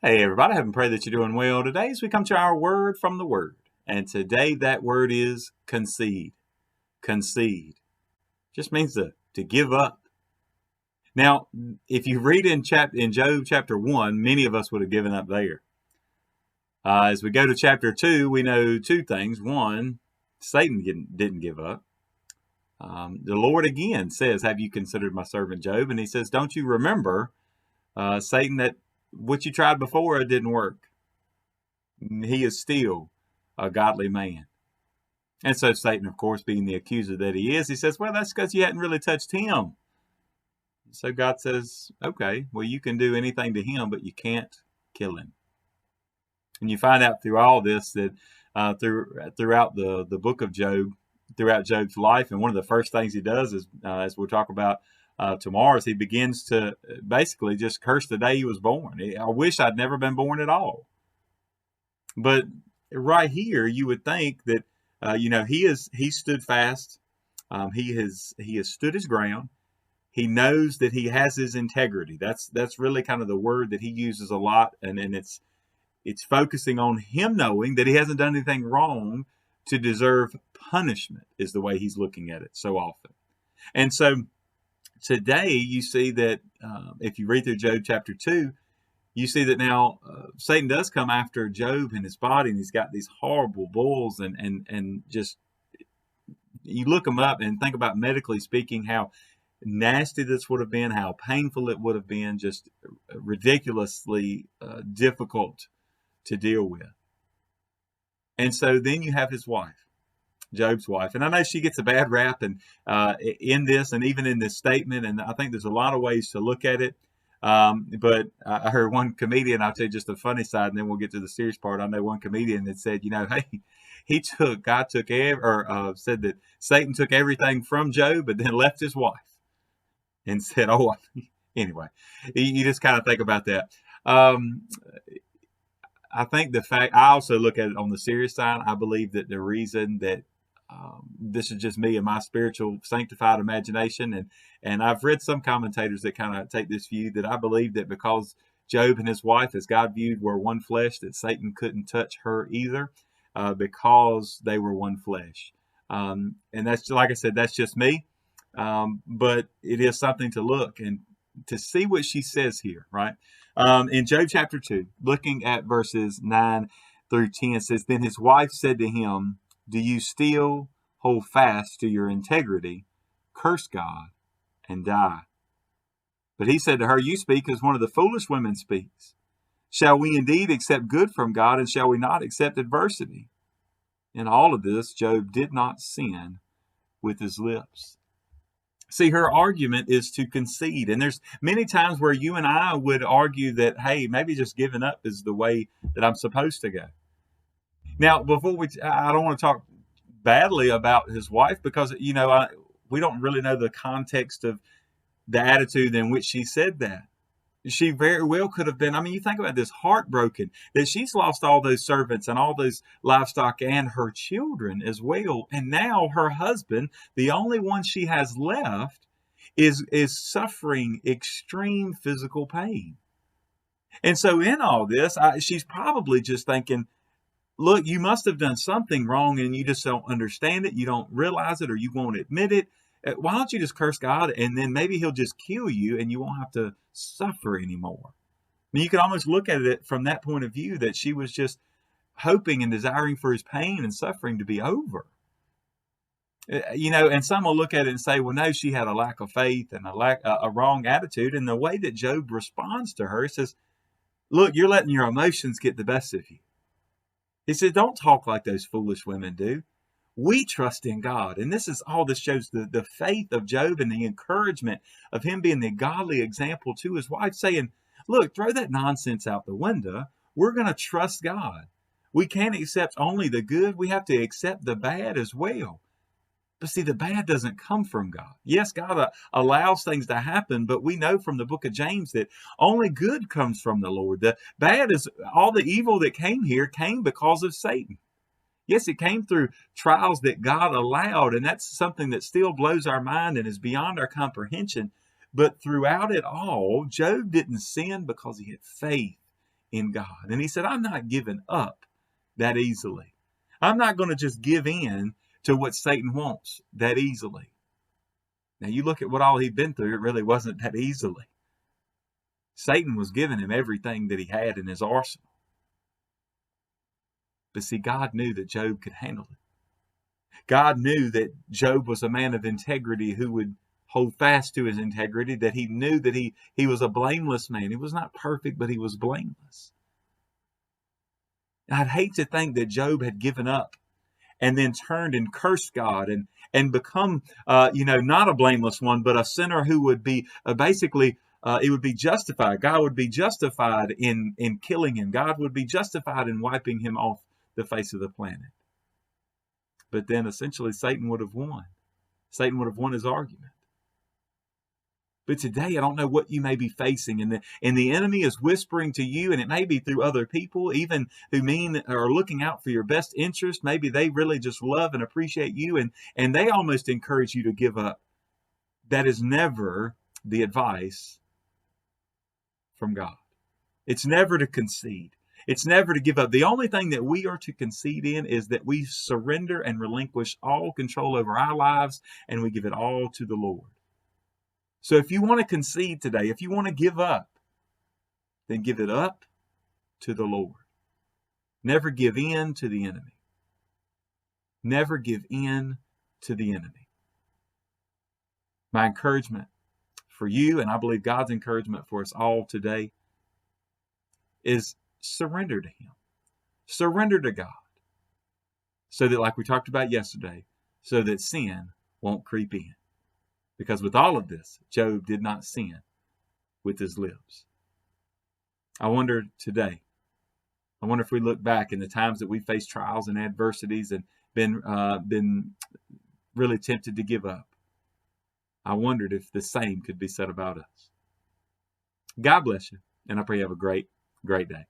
Hey everybody, I hope and pray that you're doing well today as we come to our word from the Word. And today that word is concede. Concede. Just means to give up. Now, if you read in Job chapter 1, many of us would have given up there. As we go to chapter 2, we know two things. One, Satan didn't give up. The Lord again says, have you considered my servant Job? And he says, don't you remember, Satan, that what you tried before, it didn't work. He is still a godly man. And so Satan, of course, being the accuser that he is, he says, well, that's because you hadn't really touched him. So God says, okay, well, you can do anything to him, but you can't kill him. And you find out through all this that throughout the book of Job, throughout Job's life, and one of the first things he does is, as we'll talk about tomorrow, is he begins to basically just curse the day he was born. I wish I'd never been born at all. But right here, you would think that he stood fast. He has stood his ground. He knows that he has his integrity. That's really kind of the word that he uses a lot, and it's focusing on him knowing that he hasn't done anything wrong to deserve punishment, is the way he's looking at it so often. And so today you see that if you read through Job chapter 2, you see that now Satan does come after Job and his body, and he's got these horrible boils, and just you look them up and think about, medically speaking, how nasty this would have been, how painful it would have been, just ridiculously difficult to deal with. And so then you have his wife, Job's wife, and I know she gets a bad rap, and in this, and even in this statement, and I think there's a lot of ways to look at it. But I heard one comedian, I'll tell you just the funny side, and then we'll get to the serious part. I know one comedian that said, hey, said that Satan took everything from Job, but then left his wife, and said, anyway, you just kind of think about that. I think I also look at it on the serious side. I believe that the reason that this is just me and my spiritual sanctified imagination, and I've read some commentators that kind of take this view, that I believe that because Job and his wife, as God viewed, were one flesh, that Satan couldn't touch her either, because they were one flesh. And that's, like I said, that's just me, but it is something to look and to see what she says here, right? In Job chapter 2, looking at verses 9 through 10, says, then his wife said to him, do you still hold fast to your integrity? Curse God and die. But he said to her, you speak as one of the foolish women speaks. Shall we indeed accept good from God, and shall we not accept adversity? In all of this, Job did not sin with his lips. See, her argument is to concede. And there's many times where you and I would argue that, hey, maybe just giving up is the way that I'm supposed to go. Now, I don't want to talk badly about his wife, because, we don't really know the context of the attitude in which she said that. She very well could have been, you think about this, heartbroken that she's lost all those servants and all those livestock and her children as well. And now her husband, the only one she has left, is suffering extreme physical pain. And so in all this, she's probably just thinking, look, you must have done something wrong and you just don't understand it. You don't realize it, or you won't admit it. Why don't you just curse God, and then maybe he'll just kill you and you won't have to suffer anymore? You can almost look at it from that point of view, that she was just hoping and desiring for his pain and suffering to be over. And some will look at it and say, well, no, she had a lack of faith and a wrong attitude. And the way that Job responds to her, he says, look, you're letting your emotions get the best of you. He said, don't talk like those foolish women do. We trust in God. And this shows the faith of Job and the encouragement of him being the godly example to his wife, saying, look, throw that nonsense out the window. We're going to trust God. We can't accept only the good. We have to accept the bad as well. But see, the bad doesn't come from God. Yes, God allows things to happen, but we know from the book of James that only good comes from the Lord. The bad is all the evil that came here came because of Satan. Yes, it came through trials that God allowed, and that's something that still blows our mind and is beyond our comprehension. But throughout it all, Job didn't sin because he had faith in God. And he said, I'm not giving up that easily. I'm not going to just give in to what Satan wants that easily. Now, you look at what all he'd been through, it really wasn't that easily. Satan was giving him everything that he had in his arsenal. But see, God knew that Job could handle it. God knew that Job was a man of integrity who would hold fast to his integrity, that he knew that he was a blameless man. He was not perfect, but he was blameless. I'd hate to think that Job had given up and then turned and cursed God and become, not a blameless one, but a sinner who would be it would be justified. God would be justified in killing him. God would be justified in wiping him off the face of the planet. But then essentially Satan would have won. Satan would have won his argument. But today, I don't know what you may be facing, and the enemy is whispering to you, and it may be through other people, even who are looking out for your best interest. Maybe they really just love and appreciate you, and they almost encourage you to give up. That is never the advice from God. It's never to concede. It's never to give up. The only thing that we are to concede in is that we surrender and relinquish all control over our lives, and we give it all to the Lord. So if you want to concede today, if you want to give up, then give it up to the Lord. Never give in to the enemy. Never give in to the enemy. My encouragement for you, and I believe God's encouragement for us all today, is surrender to Him. Surrender to God. So that, like we talked about yesterday, so that sin won't creep in. Because with all of this, Job did not sin with his lips. I wonder today, if we look back in the times that we faced trials and adversities and been really tempted to give up, I wondered if the same could be said about us. God bless you, and I pray you have a great, great day.